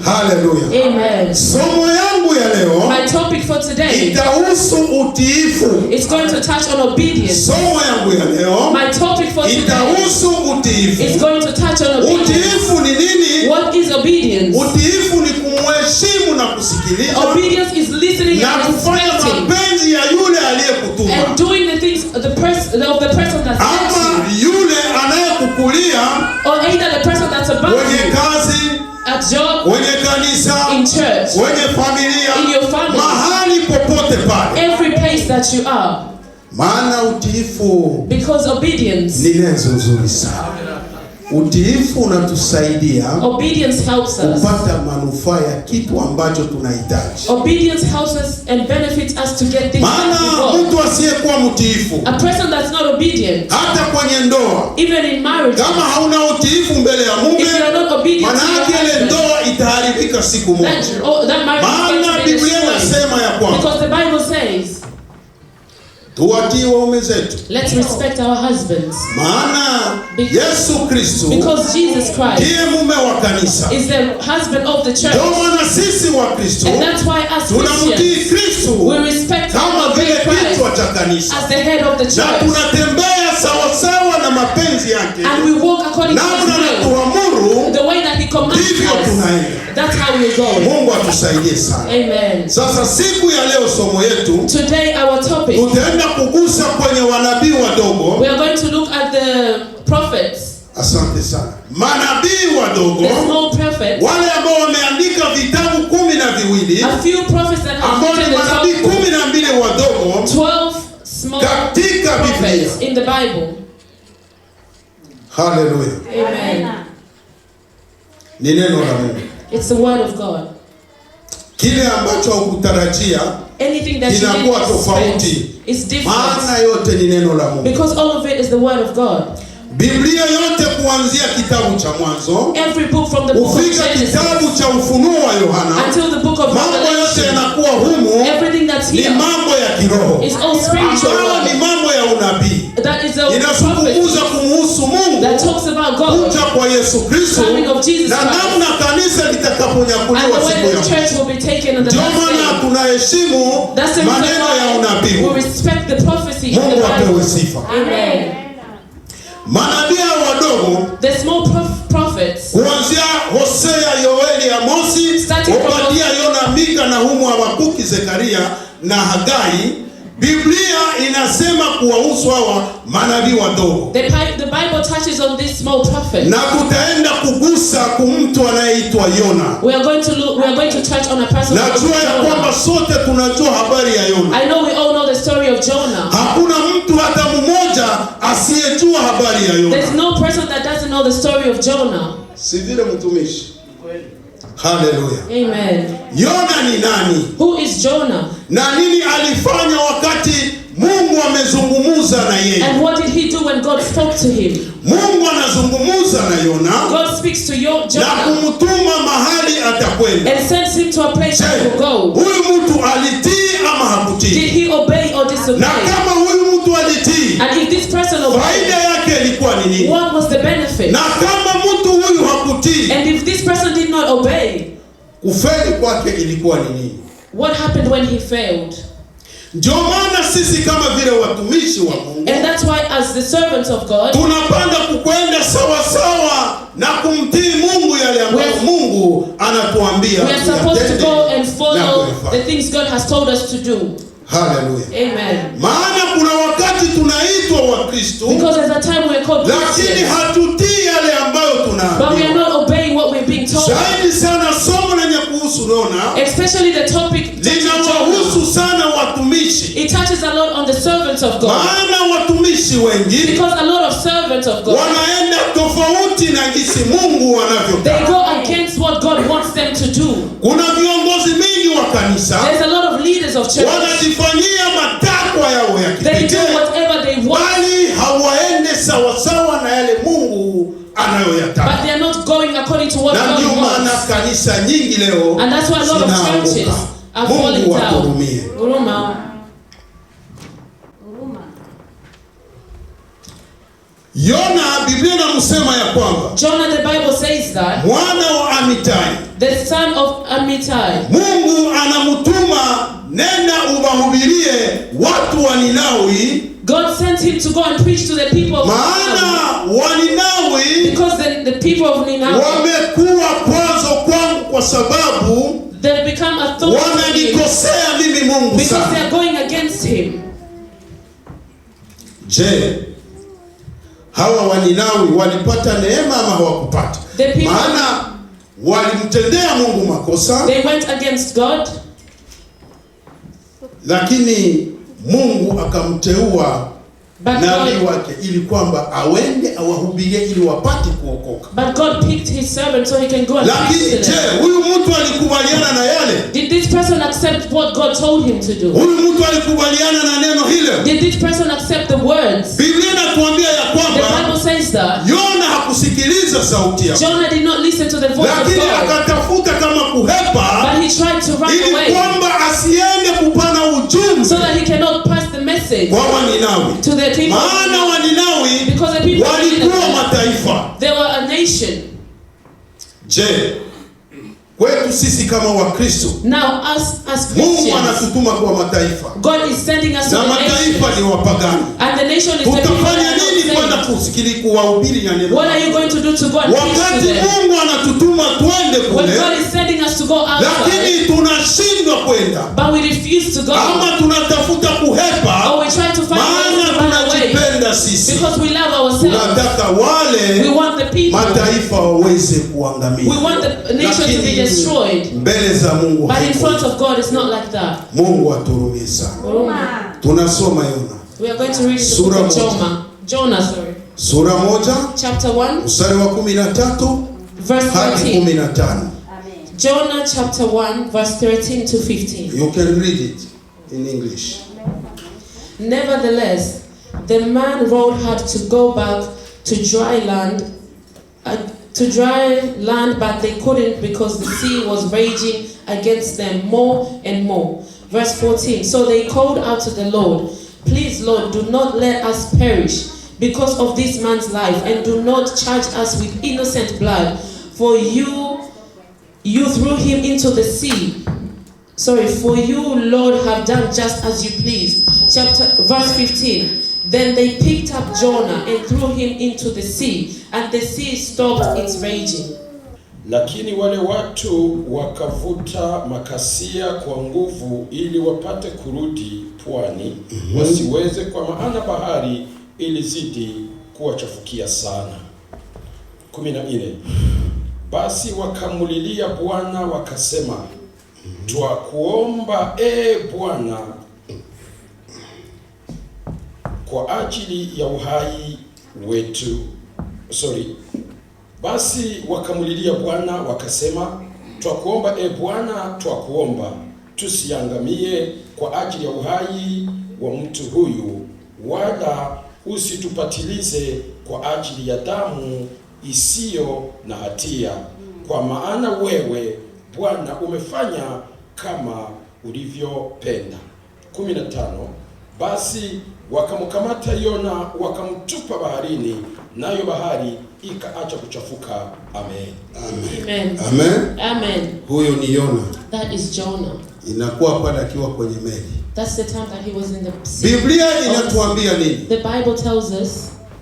Hallelujah. Amen. Somo yangu ya leo My topic for today, itahusu utiifu. it's going to touch on obedience. Somo yangu ya leo My topic for today itahusu utiifu. is going to touch on obedience. Utiifu ni nini? What is obedience? Utiifu ni kumheshimu na kusikiliza Obedience is listening na and kufanya respecting mapenzi ya yule aliyekutuma, and doing the things of the person that sent ama yule anayekukulia, you, or either the person that's above wenye you kazi, at job, wenye kanisa, in church, wenye familia, in your family, mahali popote pale. every place that you are. Maana utiifu Because obedience, ni nyenzo nzuri sana. Utiifu unatusaidia obedience helps us. kupata manufaa ya kitu ambacho tunahitaji. Obedience helps us and benefits us to get things that we Maana want. mtu asiyekuwa mtiifu, A person that's not obedient, hata kwenye ndoa, even in marriage, kama hauna utiifu mbele ya mume, if you are not obedient to maana your yake ile husband, ndoa itaharibika siku moja. that marriage is going Maana to be Biblia destroyed. inasema ya kwamba Because the Bible says, tuwatii waume zetu, let's respect our husbands. maana Yesu Kristo Because Jesus Christ ndiye mume wa kanisa. is the husband of the church. Ndio maana sisi wa Kristo And that's why as tunamtii Christians, Kristo we respect kama and vile obey Christ kichwa cha kanisa, as the head of the na church. tunatembea sawasawa na mapenzi yake, And we walk according to namna His will. anatuamuru The way that He commands ndivyo us, tunaenda. that's how we go. Mungu atusaidie sana. Amen. Sasa siku ya leo somo yetu Today our topic, tutaenda kugusa kwenye wanabii wadogo. we are going to look at the prophets, Asante sana. Manabii wadogo, the small prophets, wale ambao wameandika vitabu 12 a few prophets that have ambao ni written manabii the 12 wadogo 12 small katika Biblia. prophets in the Bible. Haleluya. Amen. Ni neno la Mungu. It's the word of God. Kile ambacho hukutarajia Anything that you inakuwa didn't tofauti. expect is different. Maana yote ni neno la Mungu. Because all of it is the word of God. Biblia yote kuanzia kitabu cha Mwanzo Every book from the book of ufika Genesis kitabu cha Ufunuo wa Yohana, until the book of mambo yote Revelation, yanakuwa humu everything that's ni here mambo ya kiroho, is all spiritual. ambayo ni mambo ya unabii. That is a Inazungumza prophet kumuhusu Mungu, that talks about God, kuja kwa Yesu Kristo, coming of Jesus na Christ, namna kanisa and litakaponyakuliwa the way siku ya the mwisho. church will be taken on the Ndio last maana day. tunaheshimu That's the reason maneno ya why unabii. we respect the prophecy in the Mungu apewe Bible. sifa. Amen. Manabii wadogo The small prophets, kuanzia Hosea, Yoeli, Amosi, Starting from Obadia, Yona, Mika, Nahumu, Habakuki, Zekaria na Hagai, Biblia inasema kuwahusu hawa manabii wadogo. the Bible touches on this small prophet. Na tutaenda kugusa kumtu anayeitwa Yona. We are going to touch on a person called Najua ya kwamba Jonah. sote tunajua habari ya Yona. I know we all know the story of Jonah. Hakuna mtu hata mmoja asiyejua habari ya Yona. There's no person that doesn't know the story of Jonah. Si vile mtumishi. Haleluya. Amen. Yona ni nani? Who is Jonah? Na nini alifanya wakati Mungu amezungumza na yeye? And what did he do when God spoke to him? Mungu anazungumza na Yona God speaks to na Jonah kumtuma mahali atakwenda. and sends him to a place that Je, will go. huyu mtu alitii ama Did hakutii? he obey or Na disobey? kama huyu mtu alitii, And if this person faida obeyed, yake ilikuwa ni nini? what was the benefit? Na kama mtu huyu hakutii, And if this person did not obey, kufeli kwake ilikuwa ni nini? what happened when he failed? Ndio maana sisi kama vile watumishi wa Mungu And that's why as the servants of God, tunapanda kukwenda sawa sawa na kumtii Mungu yale ambayo Mungu anatuambia we are supposed to go and na follow kuyafanya. the things God has told us to do. Haleluya. Amen. Maana kuna wakati tunaitwa Wakristo Because at that time we are called lakini Christians, hatutii yale ambayo but we are tunaambiwa. not obeying what we're being told. Zaidi sana somo lenye kuhusu Yona Especially the topic touching Jonah. linawahusu sana watumishi. It touches a lot on the servants of God. Maana watumishi wengi Because a lot of servants of God, wanaenda tofauti na jinsi Mungu they anavyotaka. go against what God wants them to do. Kuna viongozi mingi wa kanisa There's a lot of leaders of church. wanajifanyia matakwa yao ya They do kipekee, whatever they want, bali hawaende sawasawa na yale Mungu anayoyataka. but they are not going according to what Na ndio God maana wants. kanisa nyingi leo And that's why a lot of churches zinaanguka. are falling Mungu down. atuhurumie. Huruma. Yona, Biblia inamsema ya kwamba Jonah, the Bible says that mwana wa Amitai, the son of Amittai, Mungu anamtuma, nenda uwahubirie watu wa Ninawi, God sent him to go and preach to the people of Nineveh. maana wa Ninawi Because the people of Nineveh, wamekuwa kwazo kwangu kwa sababu they've become a thorn to him wamenikosea mimi Mungu because they sana. are going against him. Je, hawa wa Ninawi walipata neema ama hawakupata? The people, Maana walimtendea Mungu makosa, they went against God, lakini Mungu akamteua but nabii God, wake ili kwamba awende awahubirie ili wapate kuokoka. but God picked his servant so he can go and Lakini preach to je, them. huyu mtu alikubaliana na yale? Did this person accept what God told him to do? Huyu mtu alikubaliana na neno hilo? Did this person accept the words? Biblia inatuambia ya The kwamba Bible says that Yona hakusikiliza sauti yake, Jonah did not listen to the voice of lakini God, akatafuta kama kuhepa but he tried to run ili away kwamba asiende kupana ujumbe so that he cannot pass the message kwa Waninawi. to the people. Maana Waninawi Because the people of walikuwa Nineveh, mataifa. they were a nation. Je, kwetu sisi kama Wakristo, Now us as Mungu Christians, anatutuma kwa mataifa God is sending us to na the mataifa nation, ni wapagani. and the nation is the people Tutafanya that are nini kwenda not saved. kusikili kuwahubiri na neno? What are you going to do to go and preach to Wakati them? Mungu anatutuma twende When kule, God is sending us to go outside, lakini tunashindwa kwenda, but we refuse to go, ama tunatafuta kuhepa, or we try to find ways maana to run away, tunajipenda sisi. because we love ourselves. Tunataka We wale want the people, mataifa waweze kuangamia. we want the nation to be Lakini destroyed. mbele za Mungu But in haiko. front of God, it's not like that. Mungu aturumie sana. Tunasoma Yona We are going to read the book Sura of moja. Jonah, sura 1 chapter 1, mstari wa 13 verse hadi 13. 15. Jonah chapter 1, verse 13 to 15. You can read it in English. Nevertheless, the man rowed hard to go back to dry land, but they couldn't because the sea was raging against them more and more. Verse 14. So they called out to the Lord, "Please, Lord, do not let us perish because of this man's life, and do not charge us with innocent blood, for you threw him into the sea. For you, Lord, have done just as you pleased." Verse 15. Then they picked up Jonah and threw him into the sea, and the sea stopped its raging. Lakini wale watu wakavuta makasia kwa nguvu ili wapate kurudi pwani, wasiweze, kwa maana bahari ilizidi kuwachafukia sana. 14. Basi wakamulilia Bwana wakasema, "Twakuomba Bwana, kwa ajili ya uhai wetu." Basi wakamulilia Bwana wakasema, "Twakuomba Bwana, twakuomba tusiangamie kwa ajili ya uhai wa mtu huyu, wala usitupatilize kwa ajili ya damu isiyo na hatia, kwa maana wewe Bwana umefanya kama ulivyopenda." 15. Basi wakamkamata Yona wakamtupa baharini, nayo bahari ikaacha kuchafuka. Amen. Amen. Amen. Amen. Huyo ni Yona. That is Jonah. Inakuwa pale akiwa kwenye meli. That's the time that he was in the sea. Biblia inatuambia nini? The Bible tells us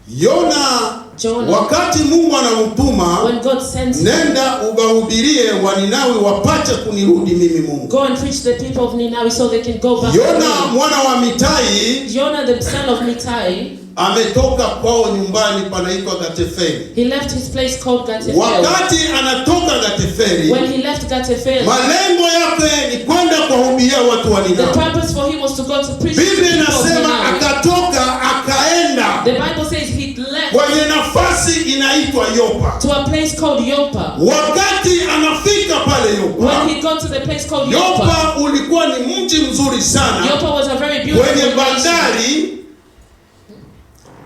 Jonah, wakati Mungu anamtuma, when God sends him, nenda uwahubirie Waninawi wapate kunirudi mimi Mungu. go and preach the people of Nineveh so they can go back to Yona me. mwana wa Mitai Jonah, the son of Mittai, ametoka kwao nyumbani panaitwa Gateferi. he left his place called Gatefel. Wakati anatoka Gateferi, When he left Gatefel, malengo yake ni kwenda kuwahubiria watu wa the Ninawi. purpose for him was to go to preach to the Biblia people of inasema Nineveh. akatoka akaenda The Bible says he left kwenye nafasi inaitwa Yopa. to a place called Joppa. Wakati anafika pale When Yopa, he got to the place called Joppa, Yopa ulikuwa ni mji mzuri sana Joppa was a very beautiful kwenye nation. bandari,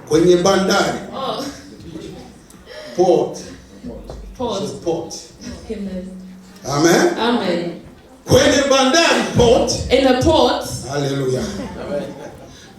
kwenye bandari Oh, port. pause. Port. Amen. Amen. Amen. Kwenye bandari port. In a port, Haleluya.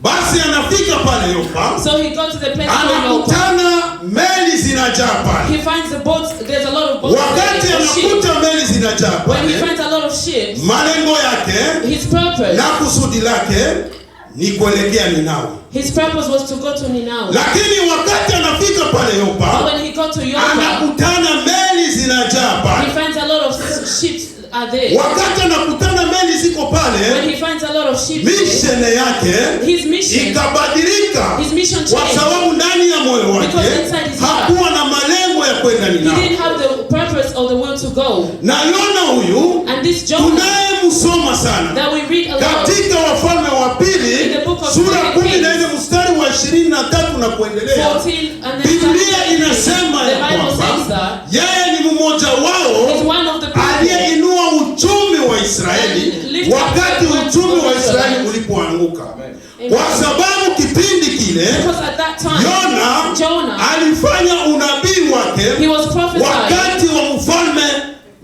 Basi anafika pale Yopa, So he got to the place called Joppa. anakutana meli zinajaa pale. He finds the boats, there's a lot of boats. Wakati there, ships. anakuta meli zinajaa When he pale, finds a lot of ships, malengo yake his purpose, na kusudi lake ni kuelekea Ninawi. his purpose was to go to Ninawi. Lakini wakati anafika pale But Yopa, when he got to Joppa, anakutana meli zinajaa he pale. finds a lot of ships are there. Wakati anakutana meli ziko When pale, he finds a lot of ships there, mishene yake his mission ikabadilika, His mission kwa changed. sababu ndani ya moyo wake Because inside his heart, hakuwa na malengo ya kwenda he Ninawi. didn't have the purpose or the will to go. Na Yona huyu And this Jonah tunayemsoma sana that we read a lot katika Wafalme wa in Pili the book of sura 2 14 mstari wa 23 na kuendelea, 14 and then Biblia 17, inasema the ya Bible says kwamba that yeye ni mmoja he's wao one of the people aliyeinua uchumi wa Israeli And lift up wakati the wealth uchumi of wa Israel. Israeli ulipoanguka, Amen. kwa sababu kipindi kile Because at that time, Yona Jonah, alifanya unabii he wake was prophesying. wakati wa mfalme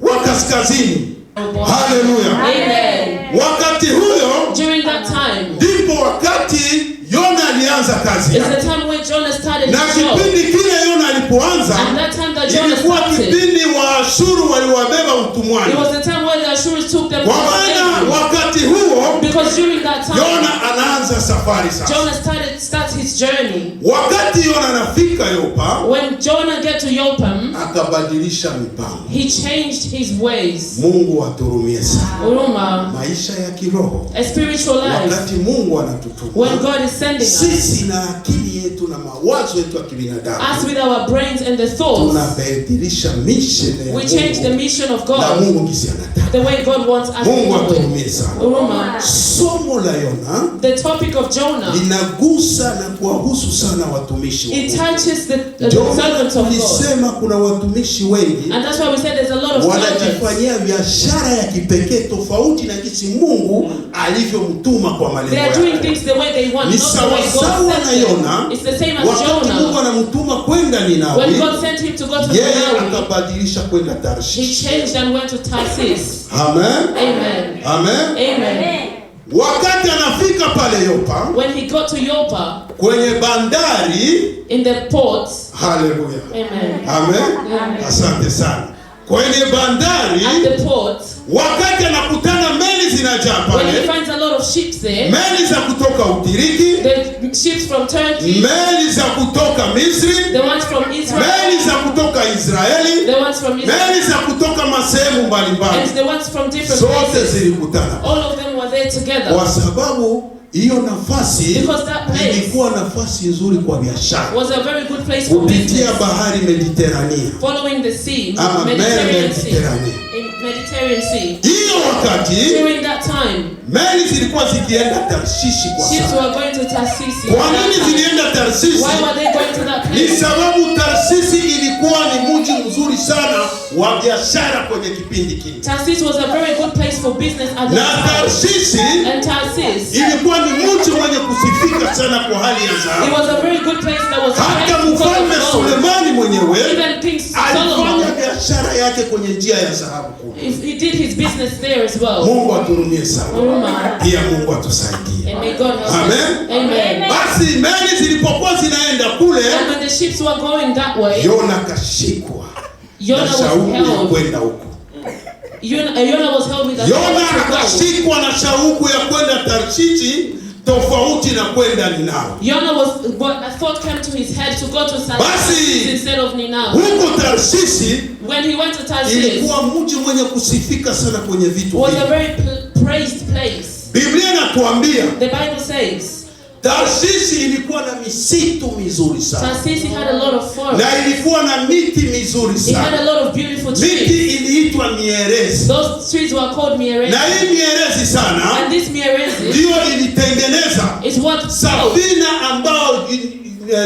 wa kaskazini. Haleluya! Amen. Wakati huyo During that time, ndipo wakati Yona alianza kazi it's yake. the time when Jonah started Na his job. kipindi kile Yona alipoanza And that time that Jonah ilikuwa started, kipindi Waashuru waliwabeba utumwani. it was the time when the Ashurians took them to Kwa maana slavery. wakati huo Because during that time, Yona anaanza safari sasa. Jonah starts his journey. Wakati Yona anafika Yopa, When Jonah get to Joppam, akabadilisha mipango. he changed his ways. Mungu aturumie sana. Uruma, Maisha ya kiroho, a spiritual life. wakati Mungu When anatutuma, God is sending us, sisi na akili yetu na mawazo yetu ya kibinadamu us with our brains and the thoughts, tunabadilisha mission ya we change the Mungu mission of na God Mungu kisi anataka. the way God wants us to Mungu do it. aturumie sana. Uruma, Somo la Yona the topic of Jonah, linagusa na kuwahusu sana watumishi wa it Mungu. touches the Ndio servants of God. tulisema kuna watumishi wengi And that's why we said there's a lot of servants. wanajifanyia biashara ya kipekee tofauti na jinsi Mungu alivyomtuma kwa malengo They are doing yake. things the way they want, Ni not the way sawasawa God na sent them. Yona. It's the same as Wakati Mungu Jonah. anamtuma kwenda When Ninawi, God sent him to go to yeye Ninawi, akabadilisha kwenda he Tarshish. changed and went to Tarsus. Amen. Amen. Amen. Amen. Wakati anafika pale Yopa When he got to Joppa, kwenye bandari, in the port, haleluya. amen, Amen. Amen. Asante sana. Kwenye bandari, at the port, wakati anakutana meli zinajaa when he pale, finds a lot of ships there, meli za kutoka Ugiriki, the ships from Turkey, meli za kutoka Misri, the ones from Israel, meli za kutoka Israeli, the ones from Israel, meli za kutoka masehemu and mbalimbali, the ones from different zote places. zilikutana All of them were there together. kwa sababu hiyo nafasi Because that place ilikuwa nafasi nzuri kwa biashara was a very good place for kupitia business. bahari Mediterania Following the sea, ama Mediterranean Sea, Mediterania. in Mediterranean Sea. Hiyo wakati During that time, meli zilikuwa zikienda Tarshishi kwa ships sana. were going to Tarsus. Kwa nini zilienda Tarshishi? Why were they going to that Ni place? sababu Tarshishi ilikuwa ni mji mzuri sana wa biashara kwenye kipindi kile, Tarsus was a very good place for business at na that time. Tarshishi And Tarsus, ilikuwa ni mji mwenye kusifika sana kwa hali ya it dhahabu. was a very good place that was Hata praised because mfalme of gold. Sulemani mwenyewe Even King alifanya Solomon, biashara yake kwenye njia ya dhahabu kule. he did his business there as well. Mungu aturumie sana, Uruma. pia Mungu atusaidie. And may God help us. Amen. Amen. Basi meli zilipokuwa zinaenda kule, And when the ships were going that way, Yona kashikwa na Jonah was shauku ya held. kwenda huko. Jonah was held with a Yona thought to go. akashikwa na shauku ya kwenda Tarshishi tofauti na kwenda Ninawi. Jonah was, but a thought came to his head to go to Basi, Tarsus instead of Nineveh. Huko Tarshishi When he went to Tarsus, ilikuwa mji mwenye kusifika sana kwenye vitu was a vingi. very praised place. Biblia inatuambia The Bible says Tarshishi ilikuwa na misitu mizuri sana Tarsus had a lot of forest. na ilikuwa na miti mizuri It had a sana. lot of beautiful trees. Miti iliitwa mierezi, Those trees were called mierezi. na hii mierezi sana And this mierezi ndio ilitengeneza is what built safina ambayo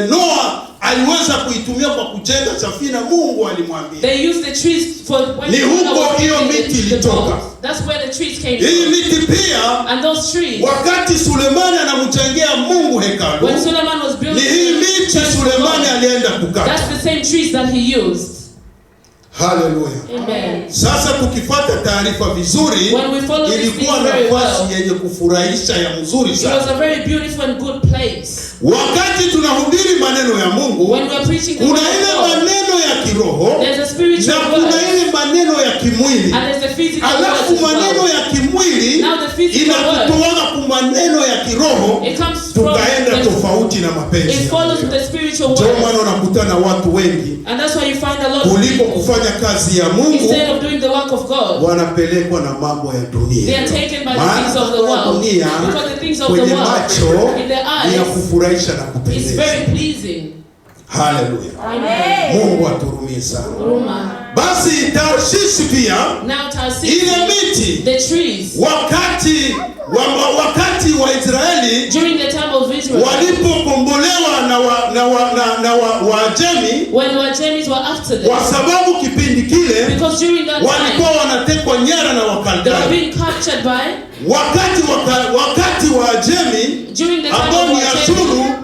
Noa aliweza kuitumia kwa kujenga safina. Mungu alimwambia they used the trees for when Ni huko Noah was hiyo building miti the ilitoka. boat. That's where the trees came hii from. miti pia, And those trees, wakati Sulemani anamjengea Mungu hekalu, when Solomon was ni building hii the miti church of Sulemani God, alienda that's kukata. the same trees that he used. Haleluya. Amen. Sasa tukifuata taarifa vizuri, When we follow these ilikuwa things very nafasi well, yenye kufurahisha ya mzuri it was sana. a very beautiful and good place. Wakati tunahubiri maneno ya Mungu, When we are preaching the kuna word ile of God, maneno ya kiroho there's a spiritual na kuna word ile maneno ya kimwili. and there's the physical Alafu word as maneno well. ya kimwili Now the physical word, inatutoa kwa maneno ya kiroho, it comes from tukaenda the, tofauti na mapenzi it ya follows Mungu. the spiritual Ndio word. maana unakutana watu wengi And that's why you find a lot of kuliko people, kufanya kazi ya Mungu, instead of doing the work of God, wanapelekwa na mambo ya dunia. they are taken by the Maana things of the world. dunia Because the things of the kwenye world, macho in their ni ya eyes, kufurahisha na it's kupendeza. very pleasing. Haleluya. Amen. Mungu aturumie sana. Roma. Basi Tarshishi pia Now Tarsus, ile miti the trees, wakati wa Israeli during the time of Israel, walipokombolewa na Waajemi, when the Wajemis were after them, kwa sababu kipindi kile because during that walikuwa time, wanatekwa nyara na they were Wakaldai. being captured by, Wakati Waajemi during the time ambao of ni Ashuru Wajemi,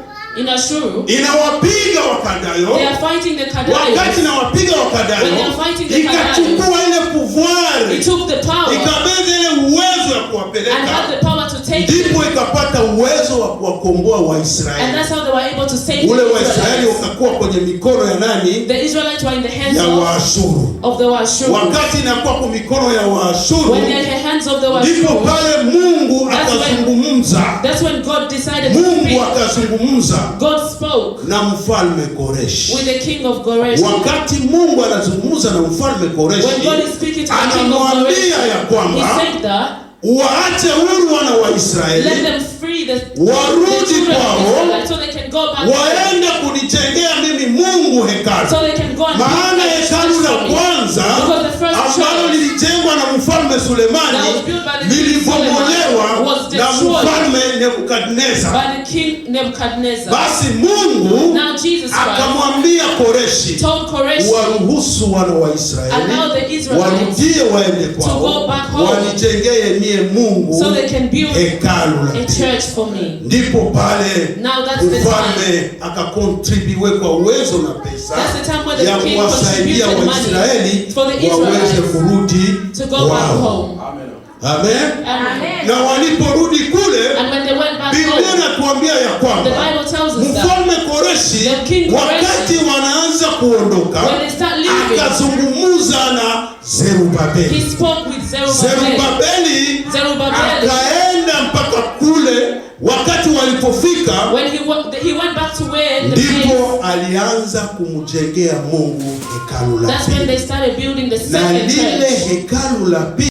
in Ashuru, inawapiga Wakaldayo, they are fighting the wakati Kadaios. inawapiga Wakadayo, When they are fighting the ikachukua ile pouvoir, It took the power ikabeza ile uwezo ya and kuwapeleka, had the power to take them. ndipo ikapata uwezo wa kuwakomboa And Waisraeli. that's how they were able to save Ule the Waisraeli Israelites. wakakuwa kwenye mikono ya nani? The Israelites were in the hands Ya Waashuru. of the Washuru. Wakati inakuwa kwa mikono ya Waashuru, When they're in the hands of the ndipo Washuru, pale Mungu akazungumza. that's when God decided to Mungu speak. akazungumza God spoke na mfalme Koreshi. with the king of Goresh. Wakati Mungu anazungumza na mfalme Koreshi, When God is speaking to the king of anamwambia ya Goresh, kwamba he said that, waache huru wana wa let Israeli, them free the warudi children of kwao, Israel so they can go back waende kunijengea mimi Mungu hekalu. so they can go and Maana build a hekalu church la for me. kwanza Because the first ambalo church lilijengwa na mfalme Sulemani that was built by the king lilibomolewa Solomon was na destroyed mfalme Nebukadneza. by the king Nebuchadnezzar. Basi Mungu Now Jesus Christ akamwambia Koreshi, told Koresh, waruhusu wana wa Israeli allow the Israelites warudie waende to kwao, go back home wanijengee mie Mungu so they can build hekalu la a pili. church for me. Ndipo pale Now that's the time. mfalme akakontribiwe kwa uwezo na pesa That's the time when the ya king kuwasaidia contributed Waisraeli money for the waweze Israelites kurudi to go back kwao. home. Amen. Amen. Amen. Na waliporudi kule, And when they went back Biblia home, inatuambia ya the kwamba Bible tells us that mfalme Koreshi The king Koreshi, wakati wanaanza kuondoka, when they start leaving, akazungumza na Zerubabeli. he spoke with Zerubbabel. Zerubabeli Zerubbabel, akaenda mpaka kule. Wakati walipofika, when he went back to where the place, ndipo alianza kumjengea Mungu hekalu la that's when they pili, started building the na second lile church. hekalu la pili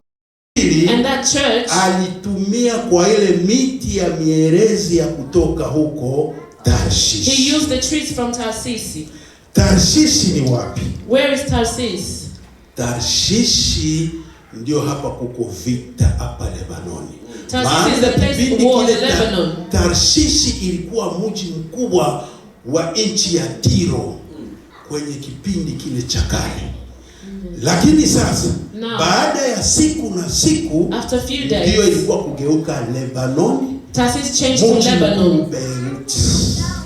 And that church, alitumia kwa ile miti ya mierezi ya kutoka huko he Tarshishi. used the trees from Tarshish. Tarshishi ni wapi? Where is Tarshish? Tarshishi ndio hapa kuko vita hapa Lebanoni. Tarshish is the place kipindi of war kile in Lebanon. Tarshishi ilikuwa mji mkubwa wa nchi ya Tiro kwenye kipindi kile cha kale. Lakini sasa Now, baada ya siku na siku, after a few ndio days, ilikuwa kugeuka Lebanoni, Tarshish changed to mji Lebanon. mkuu Beirut.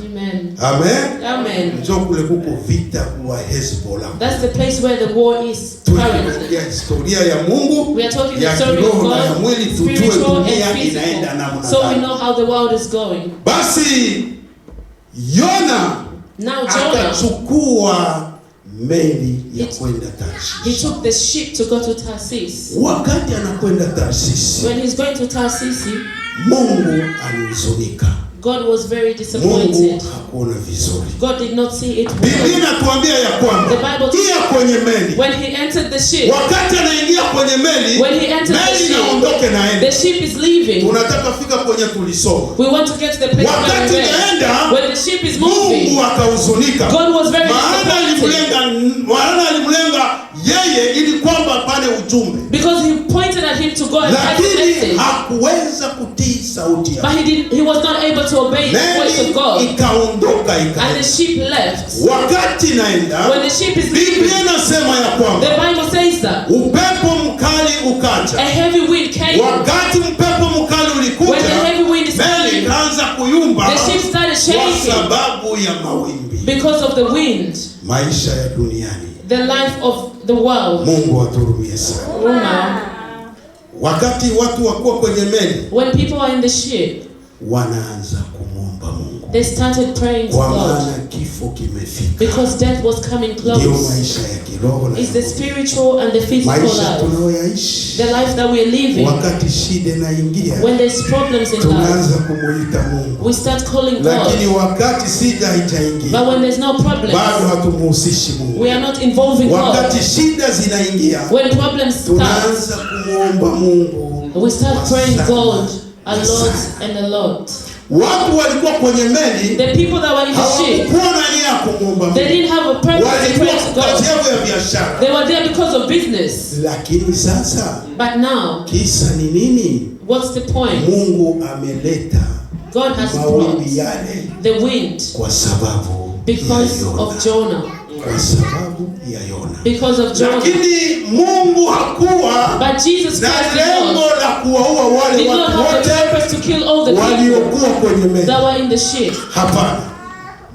Amen. Amen. Amen. Ndio kule kuko vita wa Hezbollah. That's the place where the war is currently. Tunaongea historia ya Mungu, We are talking ya the story of kiroho na ya God, mwili, tujue spiritual dunia and inaenda physical, namna so we gani. know how the world is going. Basi Yona Now Jonah, akachukua meli ya He- kwenda he Tarshish. took the ship to go to Tarshish. Wakati anakwenda Tarshish, When he's going to Tarshish, Mungu alihuzunika. God was very Mungu disappointed. hakuona vizuri. God did not see it Biblia well. inatuambia ya kwamba The Bible- pia kwenye meli, When he entered the ship, wakati anaingia kwenye meli, when he entered the meli ship, naondoke naenda. the ship is leaving. Tunataka fika kwenye tulisoma. We want to get to the place where Wakati we went. naenda, When the ship is moving, Mungu akahuzunika. God was very Maana alimlenga yeye ili kwamba apane ujumbe, because he pointed at him to go and pass the lakini message. hakuweza kutii sauti But yake. he was not able to obey the voice of Meli God. ikaondoka And the ikaenda. ship left. Wakati naenda, When the ship is leaving, Biblia inasema ya the kwamba Bible says that upepo mkali a ukaja. heavy wind came. Wakati upepo mkali When the ulikuja, heavy wind is meli coming, ikaanza kuyumba the ship started kwa shaking sababu ya mawimbi. because of the wind. Maisha ya duniani The life of the world. Mungu aturumie sana. Roma. Wakati watu wakuwa kwenye meli, When people are in the ship, wanaanza kumwomba Mungu, they started praying to kwa God maana kifo kimefika. because death was coming Ndio close. maisha ya kiroho na It's the spiritual and the physical maisha life. tunayoyaishi. The life that we are living. Wakati shida inaingia, When there's problems in life, tunaanza kumuita Mungu, we start calling lakini God. wakati shida haitaingia, But when there's no problems, bado hatumuhusishi Mungu. we are not involving God. Wakati shida zinaingia, When problems start, tunaanza kumuomba Mungu, we start praying sana, God a lot sana. and a lot. Watu walikuwa kwenye meli, The people that were in the ship, hawakuwa na nia ya kumwomba they Mungu, didn't have a purpose to walikuwa pray to kwa God. sababu ya biashara. They were there because of business. Lakini sasa But now, kisa ni nini? what's the point? Mungu ameleta God has brought mawimbi yale the wind kwa sababu because ya Yona. of Jonah. Kwa sababu ya Yona. Because of Jonah. Lakini Mungu hakuwa But Jesus na Christ lengo la kuwaua wale did not watu have the wote purpose to kill all the people waliokuwa kwenye meli. that were in the ship. Hapana,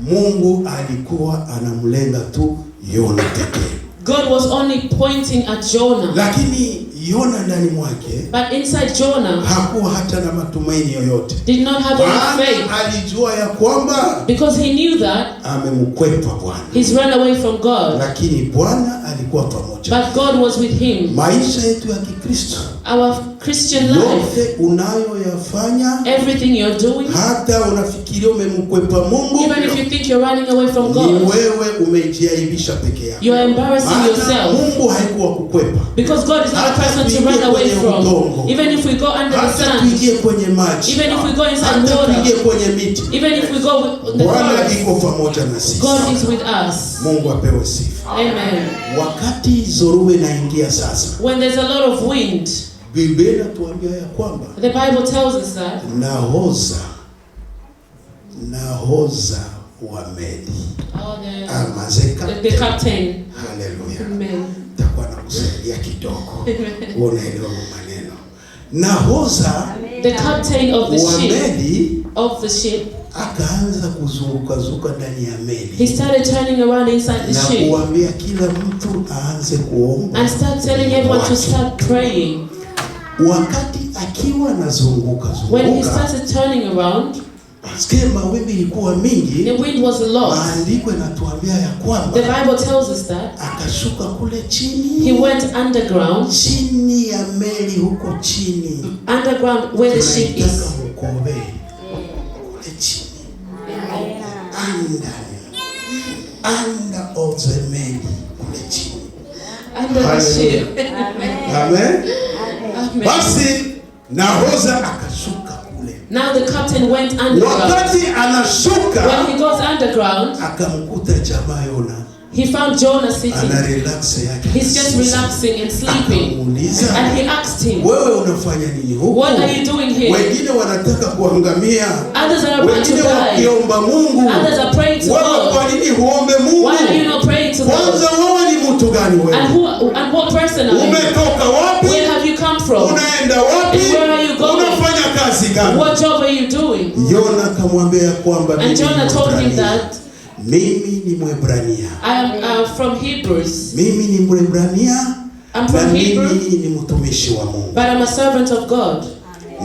Mungu alikuwa anamlenga tu Yona pekee. God was only pointing at Jonah. Lakini Yona ndani mwake But inside Jonah hakuwa hata na matumaini yoyote, did not have any faith. maana alijua ya kwamba Because he knew that amemkwepa Bwana, he's run away from God. lakini Bwana alikuwa pamoja. But God was with him. Maisha yetu ya Kikristo, Our Christian life, yote unayoyafanya, everything you're doing, hata unafikiria umemkwepa Mungu, even if you think you're running away from ni God, wewe umejiaibisha peke yako. you're embarrassing Maana yourself. Mungu haikuwa kukwepa. Because God is not a Hata person to tuingie run away kwenye from. udongo, Even if we go under the hata sand, tuingie kwenye maji, even if we go inside hata water, tuingie kwenye miti, even if we go with the Bwana forest, iko pamoja na sisi. God is with us. Mungu apewe sifa. Amen. Wakati zoruba inaingia sasa, When there's a lot of wind, Biblia inatuambia ya kwamba the Bible tells us that nahoza wa meli amazeka. the captain. Haleluya. Amen. Takuwa nakusaidia kidogo unaelewa maneno. Nahoza The captain of the wa ship, meli akaanza kuzunguka ndani ya meli, he started turning around inside the na ship kuambia kila mtu aanze kuomba and start telling everyone to start praying. Wakati akiwa anazunguka When he started turning around, Sikia, mawimbi ilikuwa mingi. the wind was a lot. Maandiko yanatuambia ya kwamba The Bible tells us that akashuka kule chini, he went underground, chini ya meli huko chini, underground where the ship is. tunaitaka Mkobe, kule chini, under of the meli, kule chini, Under the ship. amen. Amen. Basi nahoza akashuka kule. Now the captain went underground. Wakati anashuka, When he goes underground, akamkuta jamaa Yona he found Jonah sitting. ana relax yake. He's just relaxing and sleeping. Akamuuliza, And he asked him, wewe unafanya nini huku? what are you doing here? Wengine wanataka kuangamia, Others are about to wengine die. wakiomba Mungu. Others are praying to Wewe God. kwa nini huombe Mungu? Why are you not praying to Kwanza God? wewe ni mtu gani wewe? And what person are you? Umetoka wapi? Where have you come from? Unaenda wapi? And where are you going? Unafanya kazi gani? What job are you doing? Yona akamwambia kwamba And Jonah told him Mwebrania. that Mimi ni Mwebrania. I am from Hebrews. Mimi ni Mwebrania. I'm from na Hebrew, mimi ni mtumishi wa Mungu. but I'm a servant of God.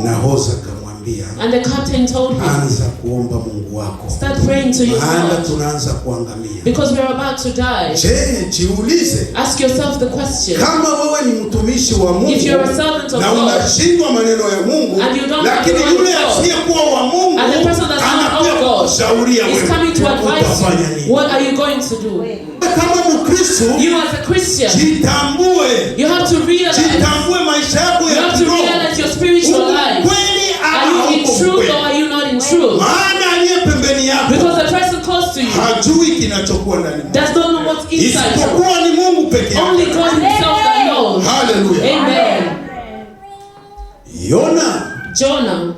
Nahoza akamwambia, And the captain told him, anza kuomba Mungu wako, start praying to your maana God, tunaanza kuangamia. because we're about to die. Je, jiulize, Ask yourself the question. kama wewe ni mtumishi wa Mungu If you're a servant of na God, unashindwa maneno ya Mungu, and you don't lakini have the yule word of God, asiyekuwa wa Mungu and the person that's not anakuja of God kukushauria is coming to wewe advise utafanya you, nini. what are you going to do? Kama Mkristo, You as a Christian, jitambue, you have to realize, jitambue maisha yako you ya have to kiroho. realize your spiritual Uko life. kweli Are ama you in hauko truth kweli? or are you not in truth? Maana aliye pembeni yako Because the person close to you hajui kinachokuwa ndani mwako. does not know what's inside you. Isipokuwa ni Mungu peke yake. Only God himself that knows. Hallelujah. Amen. Yona Jonah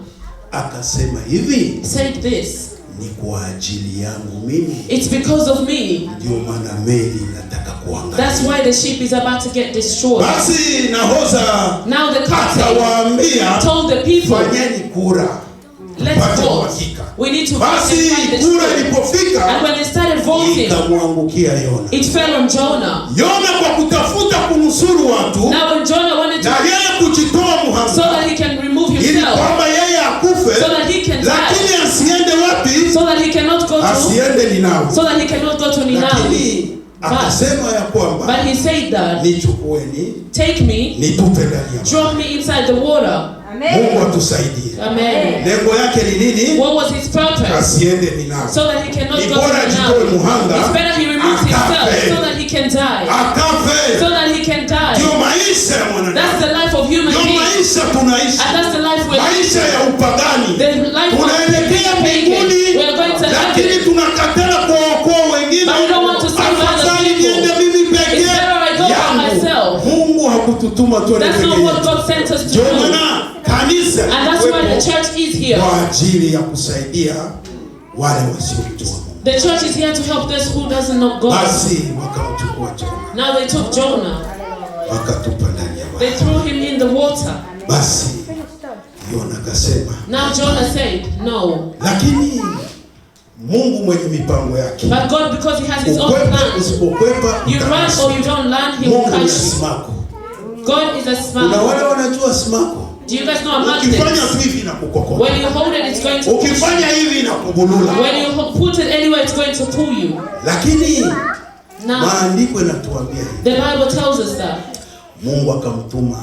akasema hivi, said this, ni kwa ajili yangu mimi, it's because of me. ndio maana meli inataka kuangamia. That's why the ship is about to get destroyed. Basi nahoza Now the captain akawaambia, told the people, fanyeni kura, let's Pate vote. uhakika. We need to vote and Basi find the kura truth. ilipofika, And when they started voting, ikamwangukia Yona. it fell on Jonah. Yona kwa kutafuta kunusuru watu Now when Jonah wanted na to, yeye kujitoa so muhanga that he can remove ili himself, kwamba yeye akufe, so that he can lakini die, asiende wapi? so that he cannot go to, Asiende Ninawi. so that he cannot go to Ninawi. Lakini akasema ya kwamba But he said that, nichukueni, take me, nitupe ndani ya maji. drop me inside the water. Mungu atusaidie. Amen. Lengo yake ni nini? What was his purpose? Asiende Ninawi. So that he cannot Ni go to bora ajitoe Ninawi. muhanga, It's better he removes himself akafe. so that he can die. Akafe. So that he can die. Ndio maisha ya mwanadamu. That's the life of human Ndio beings. maisha tunaishi. And that's the life we're living. Maisha ya upagani. The life of Tunaelekea pagan. mbinguni, We're going to lakini heaven. tunakataa kuwaokoa wengine. But we don't want to save other Afadhali people. niende mimi peke It's better I go by yangu. myself. Mungu hakututuma tuende That's peke not what yetu. God sent us to Ndio do. maana kanisa And that's why the liwepo church is here. kwa ajili ya kusaidia wale wasiomjua Mungu. The church is here to help those who doesn't know God. Basi wakamchukua Jona, Now they took Jonah. wakatupa ndani ya They maji. threw him in the water. Basi Yona akasema, Now Jonah said, no. lakini Mungu mwenye mipango yake, But God, because he has his own ukwepe plan, usipokwepa you run utanasa. or you don't learn, he will Mungu ni catch you. simako. God is a Kuna smart. wale wanajua simako. Do you guys know a Ukifanya magnet? tu hivi na kukokota. When you hold it, it's going to push you. Ukifanya hivi na kubulula. When you put it anywhere, it's going to pull you. Lakini Now, maandiko yanatuambia hivi. the Bible tells us that Mungu akamtuma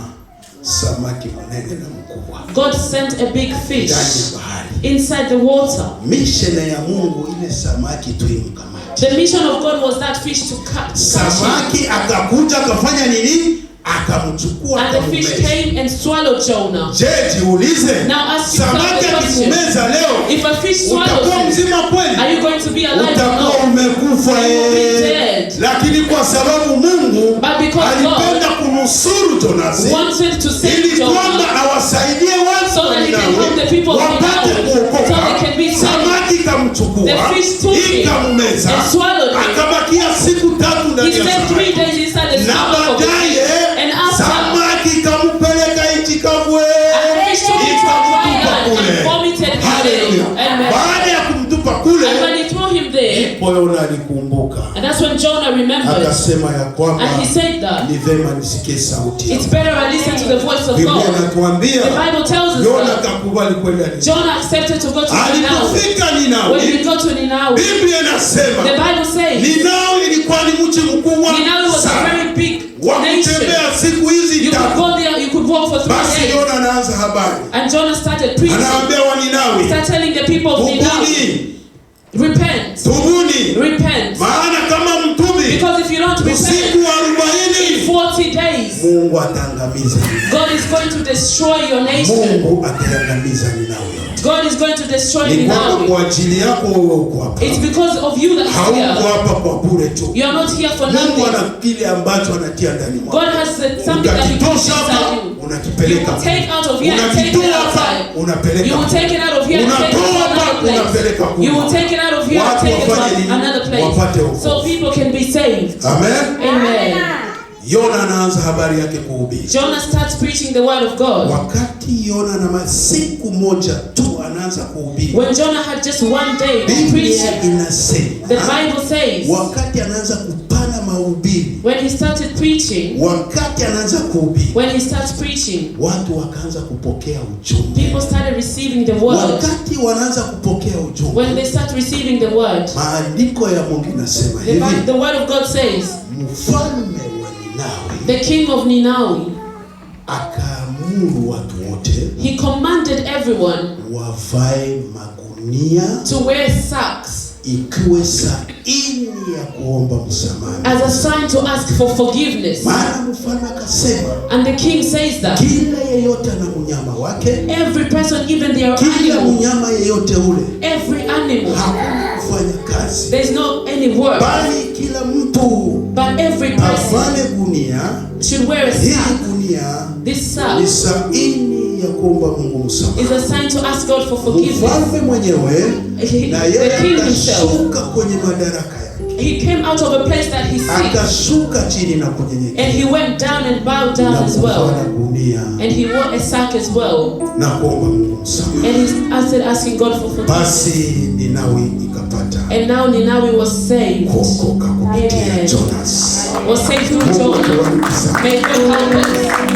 samaki mnene na mkubwa God sent a big ndani fish ya bahari. inside the water. Misheni ya Mungu ile samaki tu imkamate. The mission of God was that fish to catch him. Samaki akakuja akafanya nini? Akamchukua And the fish akamumeza. came and swallowed Jonah. Je, jiulize. Now ask yourself Samaki the question. akikumeza leo, If a fish swallows utakuwa you, mzima kweli? are you going to be alive or Utakuwa not? umekufa You will be dead. Lakini kwa sababu Mungu But because alipenda kunusuru Jonasi wanted to save ili kwamba Jonah awasaidie watu so that he can help the people of wapate Ninawi, so kuokoka, they can be saved. samaki ikamchukua The fish took him ikamumeza, and swallowed him. akabakia siku 3 He ndani ya spent 3 samaki, days inside the na stomach of the baadaye fish. And after, samaki ikampeleka nchi kavu, and the fish took him to a dry ikamtupa land kule. and vomited him Haleluya! there. Amen. Baada ya kumtupa kule, And when he threw him there, ndipo Yona alikumbuka, and that's when Jonah remembered. akasema ya kwamba And he said that ni vema nisikie sauti it's yako. better I listen to the voice of Biblia God. inatuambia The Bible tells us Yona that akakubali kwenda Ninawi. Jonah accepted to go to Ninawi. Alipofika When he Ninawi, got to Ninawi, Biblia inasema the Bible says Ninawi ilikuwa ni mji mkubwa Ninawi was a sana very big wa nation. kutembea siku hizi You could 3. go there, you could walk for 3 Basi days. Yona anaanza habari, And Jonah started preaching. anawaambia wa Ninawi, Start telling the people of Ninawi, tubuni, repent, tubuni, repent. maana kama mtubi Because if you don't repent, usiku wa in 40 40 days, Mungu ataangamiza Ninawi. God is going to destroy your nation. Mungu ataangamiza Ninawi. God is going to destroy Ni kwamba Ninawi. kwa ajili yako wewe uko hapa. It's because of you that's Hauko here. hapa kwa bure tu. You are not here for Mungu nothing. ana kile ambacho anatia ndani mwako. God has something that He puts Ukakitosha hapa, inside you. You unakipeleka. will take out of here and take it Unakitoa hapa, outside. unapeleka. You will take it out of here and take it to Unatoa another hapa, place. unapeleka kule. You will take it out of here and Watu take it wafanye to nini? another Wapate place. wokovu. So people can be saved. Amen. Amen. Yona anaanza habari yake kuhubiri. Jonah starts preaching the word of God. Wakati Yona na siku moja tu anaanza kuhubiri. When Jonah had just one day of Biblia preaching, inasema the Bible says, wakati anaanza kupana mahubiri, when he started preaching, wakati anaanza kuhubiri, when he starts preaching, watu wakaanza kupokea ujumbe. people started receiving the word. Wakati wanaanza kupokea ujumbe, When they start receiving the word, maandiko ya Mungu inasema the hivi, word of God says, mfalme wa Ninawi the king of Ninawi, akaamuru watu wote he commanded everyone wavae magunia, to wear sacks ikiwe saini ya kuomba msamaha. as a sign to ask for forgiveness. Maana mfalme akasema, And the king says that kila yeyote ana mnyama wake, every person, even their kila animal, mnyama yeyote ule every animal, hakuna kufanya kazi, there's no any work, bali kila mtu but every person avale gunia. should wear a Hii sack. gunia This ni sack saini ya kuomba Mungu msamaha. It's a sign to ask God for forgiveness. Mfalme mwenyewe na yeye akashuka kwenye madaraka yake. He came out of a place that he sits. Akashuka chini na kunyenyekea. And he went down and bowed down as well. And he wore a sack as well. Na kuomba Mungu msamaha. And he started asking God for forgiveness. Basi Ninawi ikapata. And now Ninawi was saved. Kuokoka kupitia Jonas. Was saved through Jonah. May God help us.